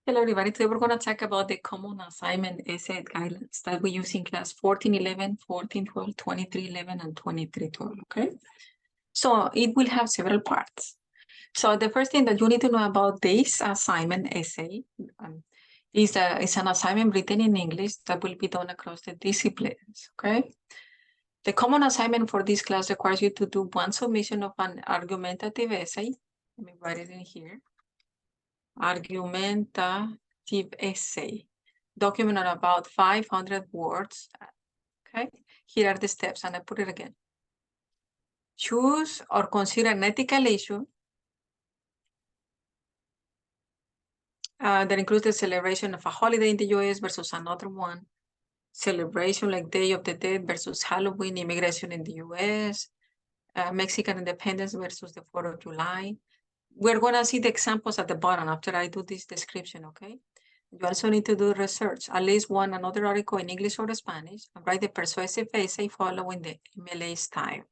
Hello, everybody. Today we're going to talk about the common assignment essay guidelines that we use in class 1411, 1412, 2311, and 2312, okay? So it will have several parts. So the first thing that you need to know about this assignment essay is that it's an assignment written in English that will be done across the disciplines, okay? The common assignment for this class requires you to do one submission of an argumentative essay. Let me write it in here. Argumentative essay. Document on about 500 words. Okay, here are the steps, and I put it again. Choose or consider an ethical issue that includes the celebration of a holiday in the US versus another one. Celebration like Day of the Dead versus Halloween, immigration in the US, Mexican independence versus the 4th of July. We're going to see the examples at the bottom after I do this description, okay? You also need to do research, at least one another article in English or Spanish, and write the persuasive essay following the MLA style.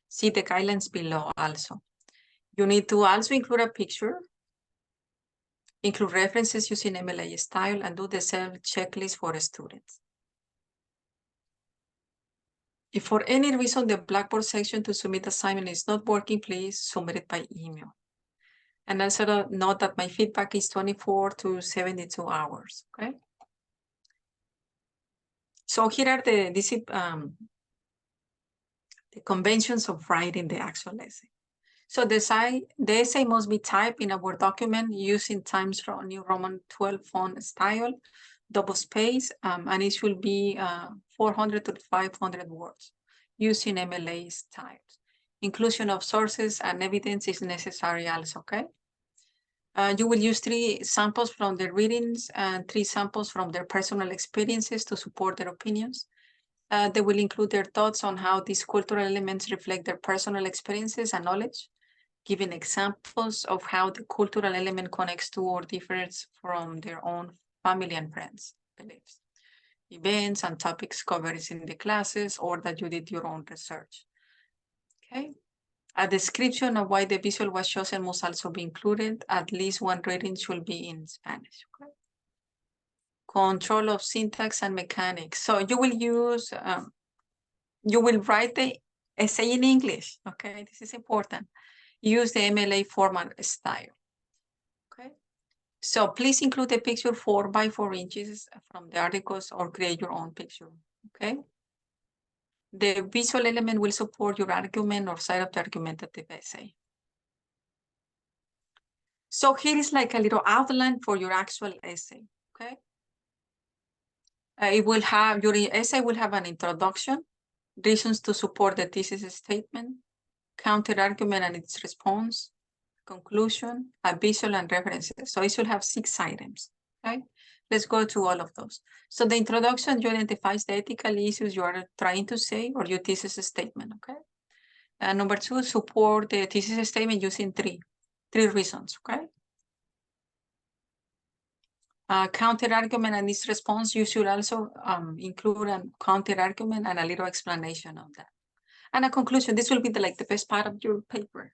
See the guidelines below also. You need to also include a picture, include references using MLA style, and do the self-checklist for students. If for any reason the Blackboard section to submit assignment is not working, please submit it by email. And also note that my feedback is 24 to 72 hours, okay? So here are the conventions of writing the actual essay. So the essay must be typed in a Word document using Times New Roman 12 font style, double space, and it should be 400 to 500 words using MLA styles. Inclusion of sources and evidence is necessary also, okay? You will use 3 samples from their readings and 3 samples from their personal experiences to support their opinions. They will include their thoughts on how these cultural elements reflect their personal experiences and knowledge, giving examples of how the cultural element connects to or differs from their own family and friends' beliefs, events and topics covered in the classes, or that you did your own research. Okay. A description of why the visual was chosen must also be included. At least one reading should be in Spanish. Okay? Control of syntax and mechanics. So you will use, you will write the essay in English. Okay, this is important. Use the MLA format style. Okay, so please include a picture 4 by 4 inches from the articles or create your own picture. Okay. The visual element will support your argument or side of the argumentative essay. So here is like a little outline for your actual essay, okay? It will have, your essay will have an introduction, reasons to support the thesis statement, counter argument and its response, conclusion, a visual and references. So it should have 6 items, okay? Let's go through all of those. So the introduction, you identifies the ethical issues you are trying to say or your thesis statement, okay? And number 2, support the thesis statement using 3 reasons, okay? Counter argument and its response, you should also include a counter argument and a little explanation of that. And a conclusion, this will be the best part of your paper.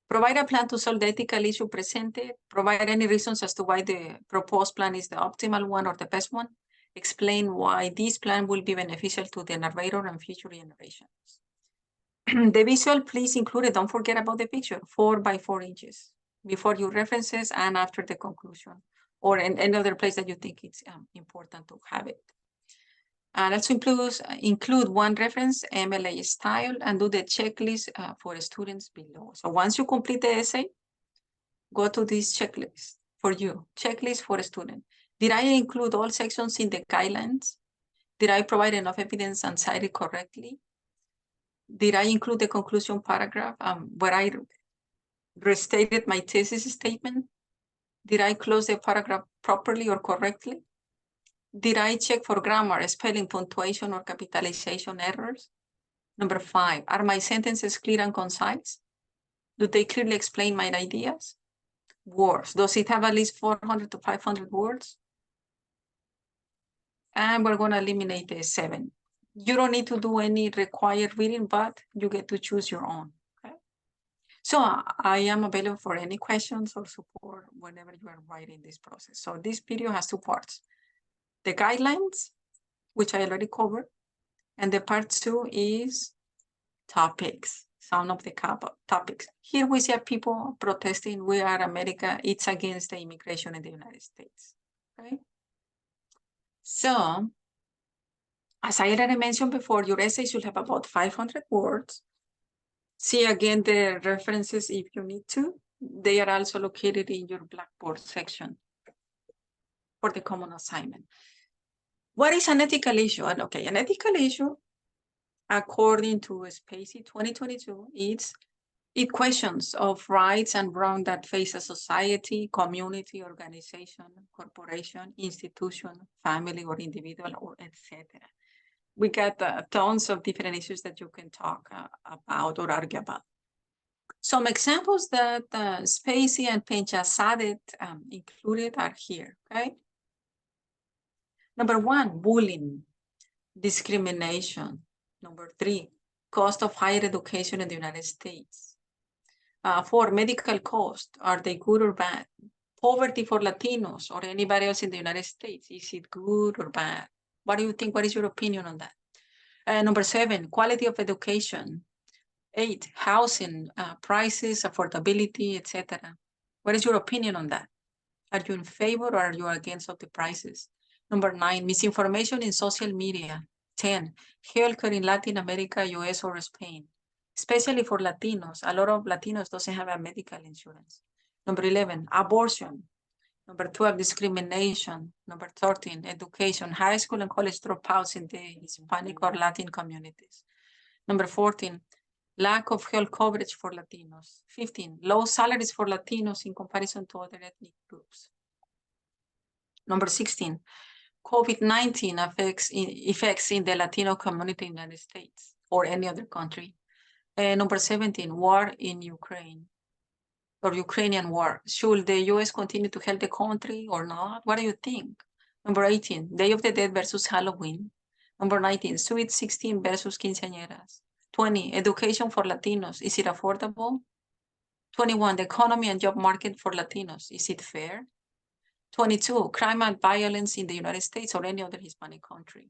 Provide a plan to solve the ethical issue presented. Provide any reasons as to why the proposed plan is the optimal one or the best one. Explain why this plan will be beneficial to the narrator and future generations. The visual, please include it. Don't forget about the picture, 4 by 4 inches before your references and after the conclusion, or in any other place that you think it's important to have it. And also include one reference, MLA style, and do the checklist for students below. So once you complete the essay, go to this checklist for you, checklist for a student. Did I include all sections in the guidelines? Did I provide enough evidence and cite it correctly? Did I include the conclusion paragraph where I restated my thesis statement? Did I close the paragraph properly or correctly? Did I check for grammar, spelling, punctuation, or capitalization errors? Number 5, are my sentences clear and concise? Do they clearly explain my ideas? Words, does it have at least 400 to 500 words? And we're going to eliminate the 7. You don't need to do any required reading, but you get to choose your own. Okay. So I am available for any questions or support whenever you are writing this process. So this video has two parts. The guidelines, which I already covered, and the part 2 is topics, some of the topics. Here we see people protesting, we are America, it's against the immigration in the United States, okay? So, as I already mentioned before, your essay should have about 500 words. See again the references if you need to. They are also located in your Blackboard section for the common assignment. What is an ethical issue? And okay, an ethical issue, according to Spacey 2022, it questions of rights and wrong that face a society, community, organization, corporation, institution, family, or individual, or etc. We got tons of different issues that you can talk about or argue about. Some examples that Spacey and Penchasadet included are here, okay? Number 1, bullying, discrimination. Number 3, cost of higher education in the United States. 4, medical cost, are they good or bad? Poverty for Latinos or anybody else in the United States, is it good or bad? What do you think? What is your opinion on that? Number 7, quality of education. 8, housing, prices, affordability, etc. What is your opinion on that? Are you in favor or are you against of the prices? Number 9, misinformation in social media. 10, healthcare in Latin America, US, or Spain, especially for Latinos. A lot of Latinos doesn't have a medical insurance. Number 11, abortion. Number 12, discrimination. Number 13, education, high school and college dropouts in the Hispanic or Latin communities. Number 14, lack of health coverage for Latinos. 15, low salaries for Latinos in comparison to other ethnic groups. Number 16, COVID-19 effects in the Latino community in the United States or any other country. Number 17, war in Ukraine or Ukrainian war. Should the US continue to help the country or not? What do you think? Number 18, Day of the Dead versus Halloween. Number 19, Sweet 16 versus quinceañeras. 20, education for Latinos. Is it affordable? 21, the economy and job market for Latinos. Is it fair? 22, crime and violence in the United States or any other Hispanic country.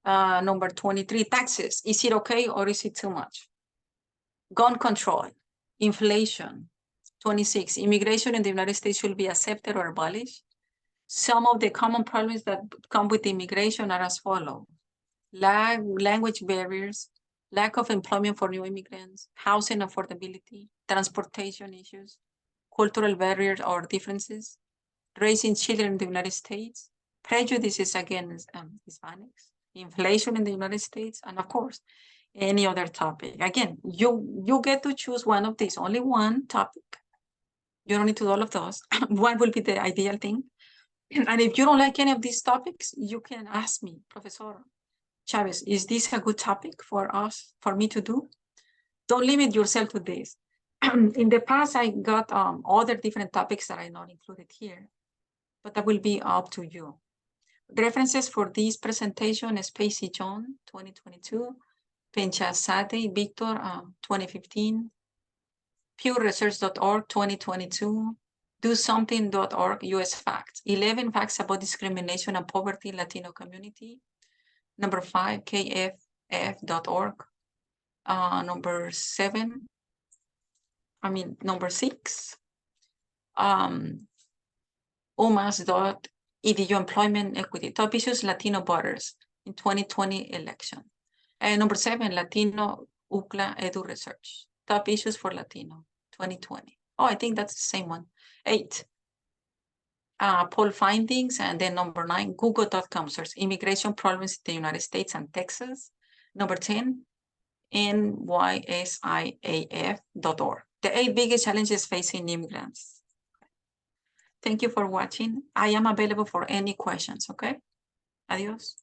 Number 23, taxes. Is it okay or is it too much? Gun control, inflation. 26, immigration in the United States should be accepted or abolished. Some of the common problems that come with immigration are as follows: language barriers, lack of employment for new immigrants, housing affordability, transportation issues, cultural barriers or differences, raising children in the United States, prejudices against Hispanics, inflation in the United States, and of course, any other topic. Again, you get to choose one of these, only one topic. You don't need to do all of those. One will be the ideal thing. And if you don't like any of these topics, you can ask me, Professor Chavez, is this a good topic for us, for me to do? Don't limit yourself to this. In the past, I got other different topics that I not included here, but that will be up to you. References for this presentation: Spacey John, 2022, Penchasate Victor, 2015, PewResearch.org, 2022, DoSomething.org, US Facts, 11 facts about discrimination and poverty in Latino community. Number 5, KFF.org. Number 6, UMass.edu employment equity, top issues Latino voters in 2020 election. And number 7, Latino UCLA Edu Research, top issues for Latino 2020. Oh, I think that's the same one. 8, poll findings. And then number 9, Google.com search immigration problems in the United States and Texas. Number 10, NYSIAF.org. The 8 biggest challenges facing immigrants. Thank you for watching. I am available for any questions, okay? Adios.